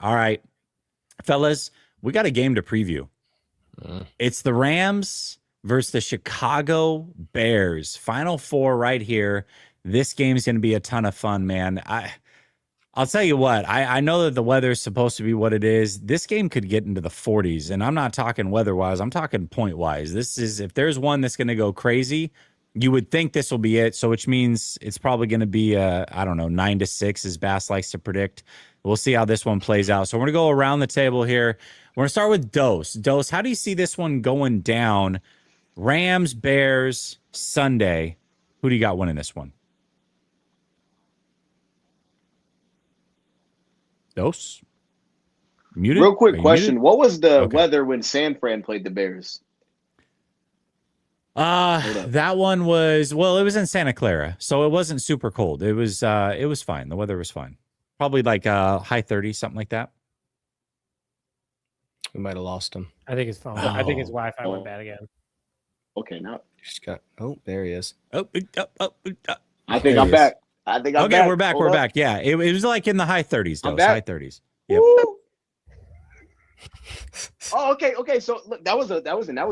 All right, fellas, we got a game to preview. It's the Rams versus the Chicago Bears. Final four right here. This game is going to be a ton of fun, man. I'll tell you what, I know that the weather is supposed to be what it is. This game could get into the 40s, and I'm not talking weather-wise. I'm talking point-wise. This is, if there's one that's going to go crazy, you would think this will be it, so which means it's probably going to be, I don't know, 9-6, as Bass likes to predict. We'll see how this one plays out. So we're going to go around the table here. We're going to start with Dose. Dose, how do you see this one going down? Rams, Bears, Sunday. Who do you got winning this one? Dose? Muted? Real quick question. Muted? What was the weather when San Fran played the Bears? That one was, well, it was in Santa Clara, so it wasn't super cold. It was fine. The weather was fine. Probably like high 30s, something like that. We might have lost him. I think his phone. I think his Wi-Fi went bad again. Okay, now Just got. Oh, there he is. I think I'm back. I think I'm back. Okay, we're back. We're back. Yeah, it was like in the high 30s, though. High 30s. Yep. Oh, okay. So look, that was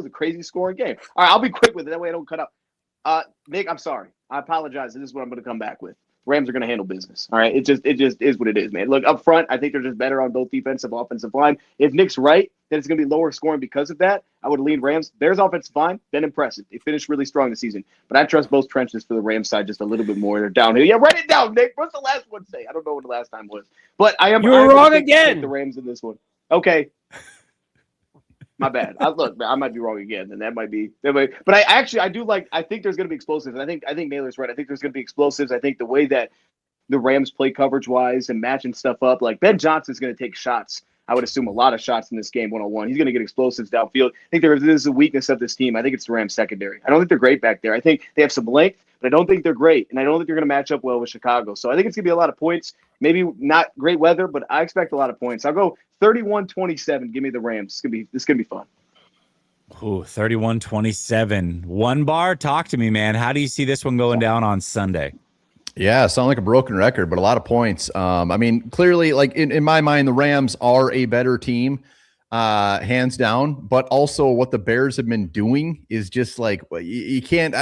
a crazy scoring game. All right, I'll be quick with it. That way I don't cut up. Nick, I'm sorry. I apologize. This is what I'm going to come back with. Rams are going to handle business. All right, it just is what it is, man. Look, up front, I think they're just better on both defensive, offensive line. If Nick's right, then it's going to be lower scoring because of that. I would lean Rams. Bears offensive line, been impressive. They finished really strong this season, but I trust both trenches for the Rams side just a little bit more. They're downhill. Yeah, write it down, Nick. What's the last one say? I don't know what the last time was, but I am. You were wrong again. The Rams in this one. Okay. My bad. Look, I might be wrong again, and that might be. But I do like. I think there's going to be explosives, and I think Naylor's right. I think there's going to be explosives. I think the way that the Rams play coverage-wise and matching stuff up, like Ben Johnson's going to take shots. I would assume a lot of shots in this game one-on-one. He's going to get explosives downfield. I think there is a weakness of this team. I think it's the Rams secondary. I don't think they're great back there. I think they have some length, but I don't think they're great, and I don't think they're going to match up well with Chicago. So I think it's going to be a lot of points. Maybe not great weather, but I expect a lot of points. I'll go 31-27. Give me the Rams. This is going to be fun. Ooh, 31-27. One bar. Talk to me, man. How do you see this one going down on Sunday? Yeah, sound like a broken record, but a lot of points. I mean, clearly, like in my mind, the Rams are a better team, hands down. But also, what the Bears have been doing is just like you can't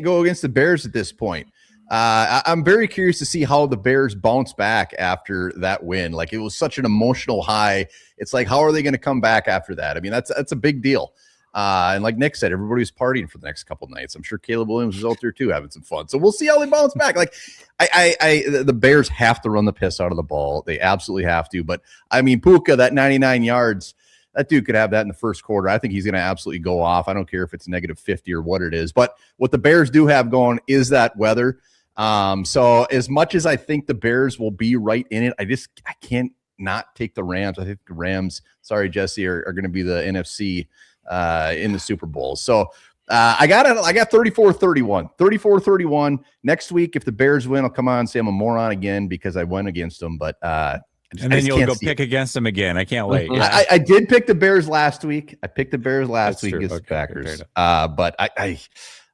go against the Bears at this point. I'm very curious to see how the Bears bounce back after that win. Like, it was such an emotional high. It's like, how are they going to come back after that? I mean, that's a big deal. And like Nick said, everybody was partying for the next couple of nights. I'm sure Caleb Williams was out there too, having some fun. So we'll see how they bounce back. Like, the Bears have to run the piss out of the ball. They absolutely have to. But I mean, Puka, that 99 yards, that dude could have that in the first quarter. I think he's going to absolutely go off. I don't care if it's -50 or what it is. But what the Bears do have going is that weather. So as much as I think the Bears will be right in it, I can't not take the Rams. I think the Rams, sorry, Jesse, are going to be the NFC in the Super Bowl. So I got 34-31. 34-31. Next week, if the Bears win, I'll come on and say I'm a moron again because I went against them. But and then you'll go pick against them again. I can't wait. Yeah. I did pick the Bears last week. I picked the Bears last week against the Packers. But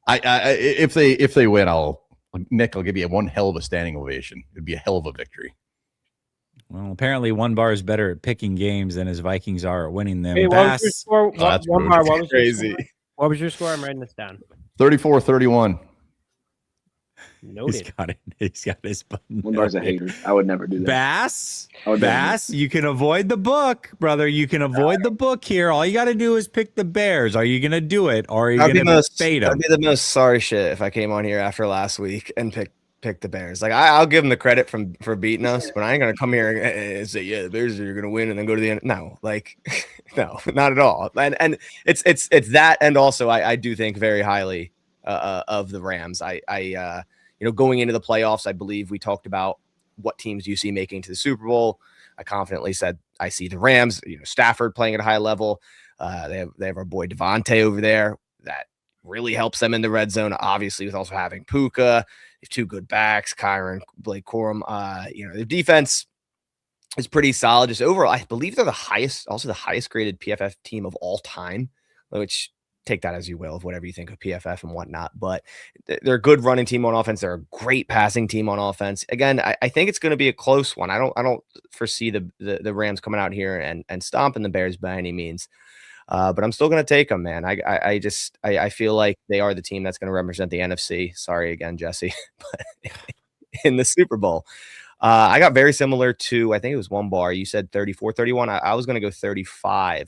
if they win, Nick, I'll give you one hell of a standing ovation. It'd be a hell of a victory. Well, apparently one bar is better at picking games than his Vikings are at winning them. Hey, what was your score? One bar. What was crazy. Your score? What was your score? I'm writing this down. 34-31. Noted. He's got his button. One bar's a hater. I would never do that. Bass, you can avoid the book, brother. You can avoid the book here. All you got to do is pick the Bears. Are you going to do it, or are you going to fade them? I'd be the most sorry shit if I came on here after last week and pick the Bears. Like, I'll give them the credit for beating us, but I ain't gonna come here and say, yeah, the Bears are gonna win and then go to the end. No, like, no, not at all. And it's that, and also I do think very highly of the Rams. Going into the playoffs, I believe we talked about what teams do you see making to the Super Bowl. I confidently said I see the Rams. Stafford playing at a high level. They have our boy Devontae over there that really helps them in the red zone. Obviously, with also having Puka. They have two good backs, Kyron, Blake Corum. Their defense is pretty solid. Just overall, I believe they're also the highest graded PFF team of all time, which take that as you will, of whatever you think of PFF and whatnot. But they're a good running team on offense. They're a great passing team on offense. Again, I think it's going to be a close one. I don't foresee the Rams coming out here and stomping the Bears by any means. But I'm still going to take them, man. I feel like they are the team that's going to represent the NFC. Sorry again, Jesse, but in the Super Bowl. I got very similar to, I think it was one bar. You said 34-31. I was going to go 35-31.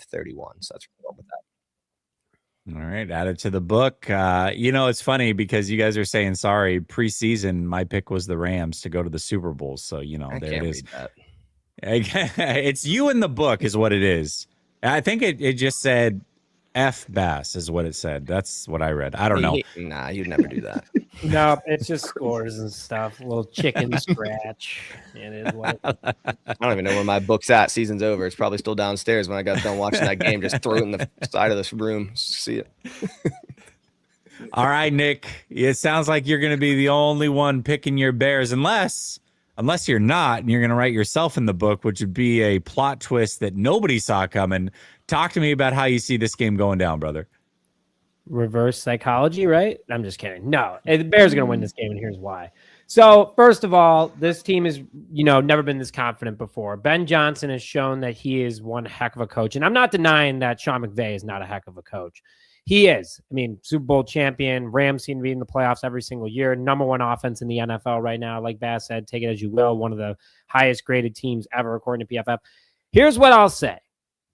So that's wrong with that. All right. Add it to the book. It's funny because you guys are saying sorry. Preseason, my pick was the Rams to go to the Super Bowl. So, there it is. It's you in the book is what it is. I think it just said F Bass is what it said. That's what I read. I don't know. Nah, you'd never do that. No, it's just scores and stuff. A little chicken scratch. It is what I don't even know where my book's at. Season's over. It's probably still downstairs when I got done watching that game. Just throw it in the side of this room. See it. All right, Nick. It sounds like you're going to be the only one picking your Bears, unless you're not, and you're going to write yourself in the book, which would be a plot twist that nobody saw coming. Talk to me about how you see this game going down, brother. reverse psychology, right? I'm just kidding. No, the Bears are going to win this game, and here's why. So, first of all, this team is, never been this confident before. Ben Johnson has shown that he is one heck of a coach, and I'm not denying that Sean McVay is not a heck of a coach. He is. I mean, Super Bowl champion. Rams seem to be in the playoffs every single year. Number one offense in the NFL right now. Like Bass said, take it as you will. One of the highest graded teams ever, according to PFF. Here's what I'll say,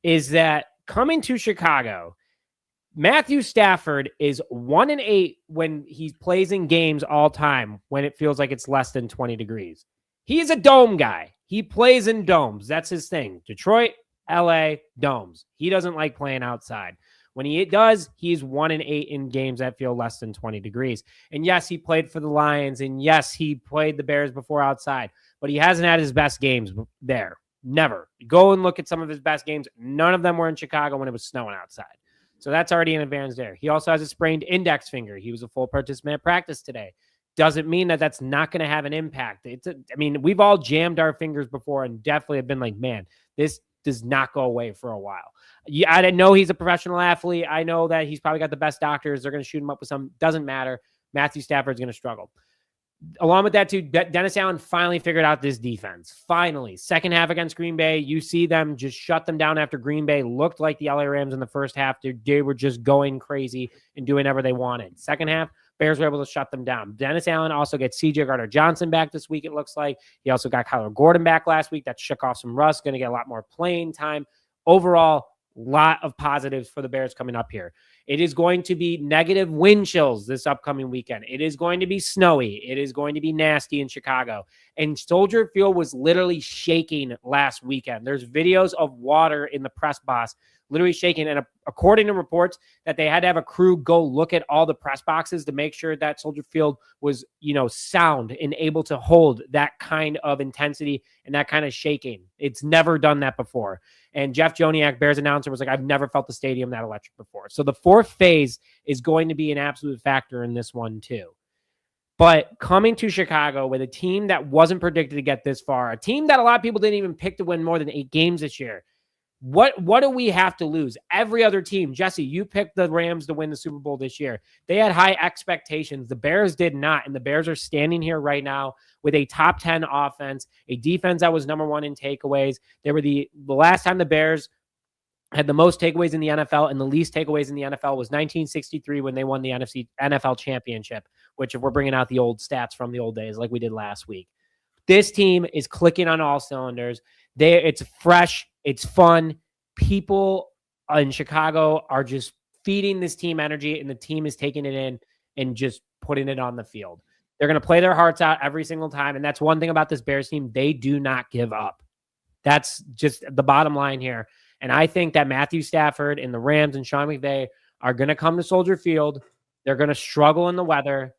is that coming to Chicago, Matthew Stafford is 1-8 when he plays in games all time when it feels like it's less than 20 degrees. He is a dome guy. He plays in domes. That's his thing. Detroit, LA, domes. He doesn't like playing outside. When he does, he's 1-8 in games that feel less than 20 degrees. And yes, he played for the Lions. And yes, he played the Bears before outside. But he hasn't had his best games there. Never. Go and look at some of his best games. None of them were in Chicago when it was snowing outside. So that's already an advantage there. He also has a sprained index finger. He was a full participant at practice today. Doesn't mean that that's not going to have an impact. We've all jammed our fingers before and definitely have been like, man, this does not go away for a while. Yeah, I didn't know he's a professional athlete. I know that he's probably got the best doctors. They're going to shoot him up with some. Doesn't matter. Matthew Stafford's going to struggle. Along with that, too, Dennis Allen finally figured out this defense. Finally. Second half against Green Bay, you see them just shut them down after Green Bay looked like the LA Rams in the first half. They were just going crazy and doing whatever they wanted. Second half, Bears were able to shut them down. Dennis Allen also gets C.J. Gardner-Johnson back this week, it looks like. He also got Kyler Gordon back last week. That shook off some rust. Going to get a lot more playing time. Overall, lot of positives for the Bears coming up here. It is going to be negative wind chills this upcoming weekend. It is going to be snowy. It is going to be nasty in Chicago. And Soldier Field was literally shaking last weekend. There's videos of water in the press box literally shaking. And according to reports that they had to have a crew go look at all the press boxes to make sure that Soldier Field was, sound and able to hold that kind of intensity and that kind of shaking. It's never done that before. And Jeff Joniak, Bears announcer, was like, I've never felt the stadium that electric before. So the fourth phase is going to be an absolute factor in this one too. But coming to Chicago with a team that wasn't predicted to get this far, a team that a lot of people didn't even pick to win more than 8 games this year, what do we have to lose? Every other team, Jesse, you picked the Rams to win the Super Bowl this year. They had high expectations. The Bears did not, and the Bears are standing here right now with a top 10 offense, a defense that was number 1 in takeaways. They were the last time the Bears had the most takeaways in the NFL and the least takeaways in the NFL was 1963 when they won the NFC NFL Championship, which if we're bringing out the old stats from the old days like we did last week. This team is clicking on all cylinders. It's fresh. It's fun. People in Chicago are just feeding this team energy, and the team is taking it in and just putting it on the field. They're going to play their hearts out every single time, and that's one thing about this Bears team. They do not give up. That's just the bottom line here. And I think that Matthew Stafford and the Rams and Sean McVay are going to come to Soldier Field. They're going to struggle in the weather.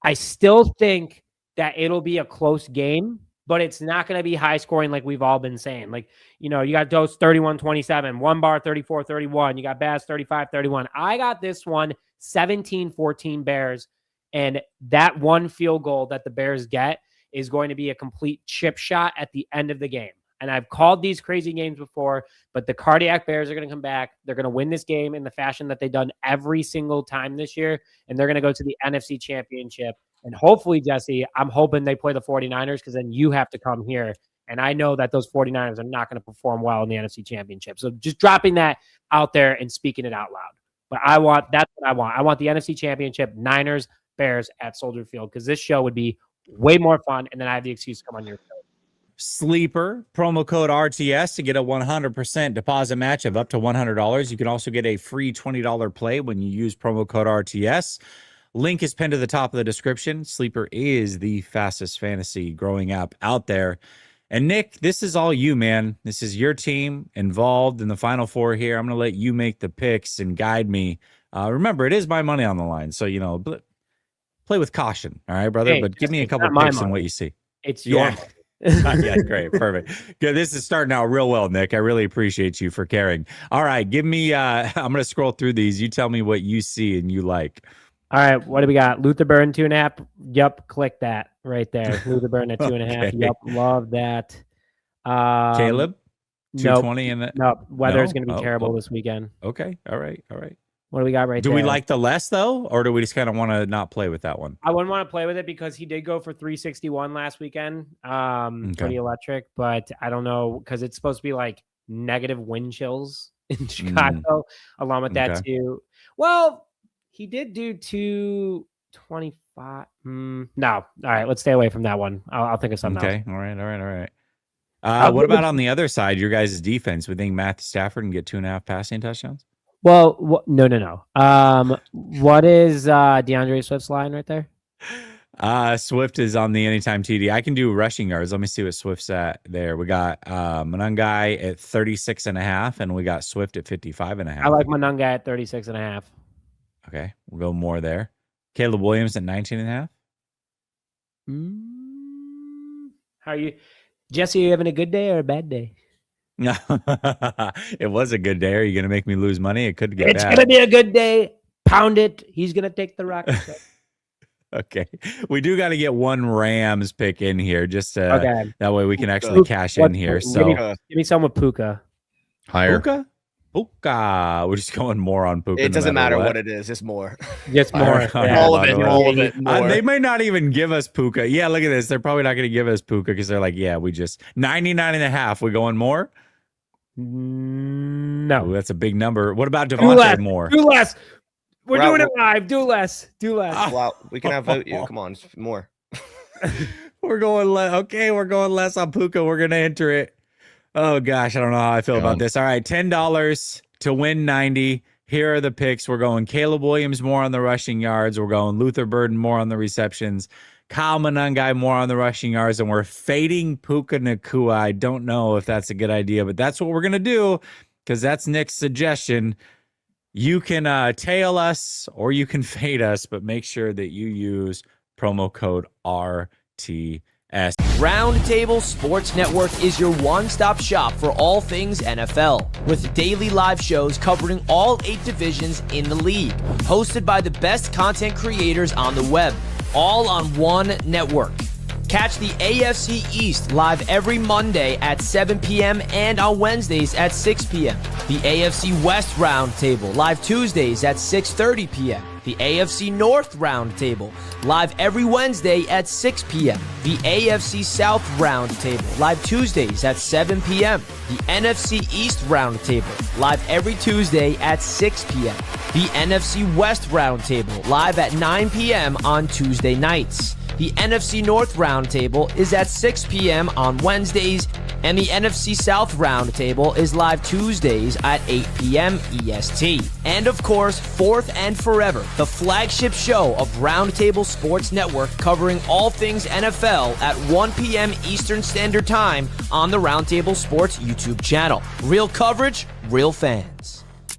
I still think that it'll be a close game, but it's not going to be high scoring like we've all been saying. Like, you got Dose 31-27, one bar 34-31. You got Baz 35-31. I got this one 17-14 Bears. And that one field goal that the Bears get is going to be a complete chip shot at the end of the game. And I've called these crazy games before, but the cardiac Bears are going to come back. They're going to win this game in the fashion that they've done every single time this year. And they're going to go to the NFC Championship. And hopefully, Jesse, I'm hoping they play the 49ers because then you have to come here. And I know that those 49ers are not going to perform well in the NFC Championship. So just dropping that out there and speaking it out loud. But that's what I want. I want the NFC Championship, Niners, Bears at Soldier Field, because this show would be way more fun. And then I have the excuse to come on your show. Sleeper, promo code RTS to get a 100% deposit match of up to $100. You can also get a free $20 play when you use promo code RTS. Link is pinned to the top of the description. Sleeper is the fastest fantasy growing app out there. And Nick, this is all you, man. This is your team involved in the Final Four here. I'm going to let you make the picks and guide me. Remember, it is my money on the line. So, play with caution. All right, brother? Hey, but give me a couple picks and what you see. It's your money. Yeah, great. Perfect. Good. This is starting out real well, Nick. I really appreciate you for caring. All right. Give me, I'm going to scroll through these. You tell me what you see and you like. All right, what do we got? Luther Burn 2.5. Yep, click that right there. Luther Burn at 2.5. Okay. Yep, love that. Caleb, 220 in that. No, weather's No? going to be terrible this weekend. Okay. All right. What do we got right there? Do we like the less though, or do we just kind of want to not play with that one? I wouldn't want to play with it because he did go for 361 last weekend. Pretty electric, but I don't know because it's supposed to be like negative wind chills in Chicago, along with that too. Well, he did do 225. No. All right. Let's stay away from that one. I'll think of something else. Okay. All right. What about on the other side, your guys' defense? Would think Matthew Stafford can get 2.5 passing touchdowns? Well, no. What is DeAndre Swift's line right there? Swift is on the anytime TD. I can do rushing yards. Let me see what Swift's at there. We got Manungai at 36.5, and we got Swift at 55.5. I like Manungai at 36.5. Okay, we'll go more there. Caleb Williams at 19.5. How are you, Jesse? Are you having a good day or a bad day? No, it was a good day. Are you going to make me lose money? It could get It's bad. going to be a good day. Pound it. He's going to take the rock. Okay, we do got to get one Rams pick in here, just Okay. that way we can actually cash in here. So give me some with Puka. Higher. Puka. We're just going more on Puka. It doesn't matter what what it is, just more. Just more. All right. All of it. More. They might not even give us Puka. Yeah, look at this. They're probably not going to give us Puka because they're like, yeah, we just 99.5. We going more? No. Ooh, that's a big number. What about Do Devontae less. Moore? Do less. We're doing it Well, live. Do less. Do less. Well, we can outvote you. Come on, more. We're going less. Okay, we're going less on Puka. We're going to enter it. Oh, gosh. I don't know how I feel about this. All right, $10 to win 90. Here are the picks. We're going Caleb Williams more on the rushing yards. We're going Luther Burden more on the receptions. Kyle Manungai more on the rushing yards. And we're fading Puka Nacua. I don't know if that's a good idea, but that's what we're going to do because that's Nick's suggestion. You can tail us or you can fade us, but make sure that you use promo code RTS. Roundtable Sports Network is your one-stop shop for all things NFL, with daily live shows covering all 8 divisions in the league, hosted by the best content creators on the web, all on one network. Catch the AFC East live every Monday at 7 p.m. and on Wednesdays at 6 p.m. The AFC West Roundtable live Tuesdays at 6:30 p.m. The AFC North Roundtable live every Wednesday at 6 p.m. The AFC South Roundtable live Tuesdays at 7 p.m. The NFC East Roundtable live every Tuesday at 6 p.m. The NFC West Roundtable live at 9 p.m. on Tuesday nights. The NFC North Roundtable is at 6 p.m. on Wednesdays, and the NFC South Roundtable is live Tuesdays at 8 p.m. EST. And of course, fourth and forever, the flagship show of Roundtable Sports Network covering all things NFL at 1 p.m. Eastern Standard Time on the Roundtable Sports YouTube channel. Real coverage, real fans.